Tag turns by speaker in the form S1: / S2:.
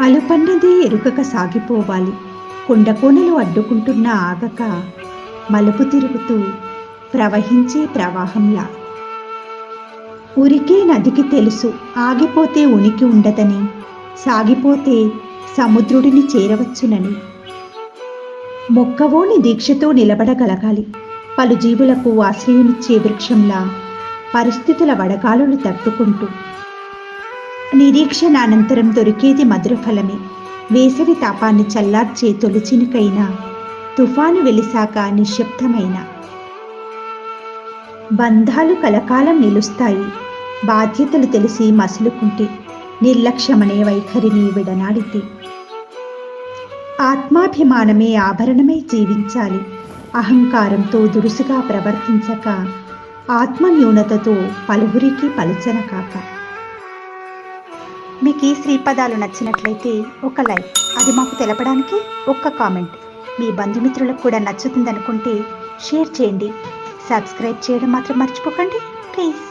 S1: అలుపన్నది ఎరుకక సాగిపోవాలి. కొండకోనలు అడ్డుకుంటున్న ఆగక మలుపు తిరుగుతూ ప్రవహించే ప్రవాహంలా. ఉరికే నదికి తెలుసు ఆగిపోతే ఉనికి ఉండదని, సాగిపోతే సముద్రుడిని చేరవచ్చునని. మొక్కవోని దీక్షతో నిలబడగలగాలి. పలు జీవులకు ఆశ్రయమిచ్చే వృక్షంలా పరిస్థితుల వడగాలులు తట్టుకుంటూ. నిరీక్షణ అనంతరం దొరికేది మధుర ఫలమే. వేసవి తాపాన్ని చల్లార్చే తొలిచినుకైనా, తుఫాను వెలిసాక నిశ్శబ్దమైన. బంధాలు కలకాలం నిలుస్తాయి, బాధ్యతలు తెలిసి మసులుకుంటే, నిర్లక్ష్యమనే వైఖరిని విడనాడితే. ఆత్మాభిమానమే ఆభరణమై జీవించాలి. అహంకారంతో దురుసుగా ప్రవర్తించక, ఆత్మన్యూనతతో పలువురికి పలుచన కాక. మీకు ఈ శ్రీపదాలు నచ్చినట్లయితే ఒక లైక్, అది మాకు తెలపడానికి ఒక్క కామెంట్. మీ బంధుమిత్రులకు కూడా నచ్చుతుందనుకుంటే షేర్ చేయండి. సబ్స్క్రైబ్ చేయడం మాత్రం మర్చిపోకండి ప్లీజ్.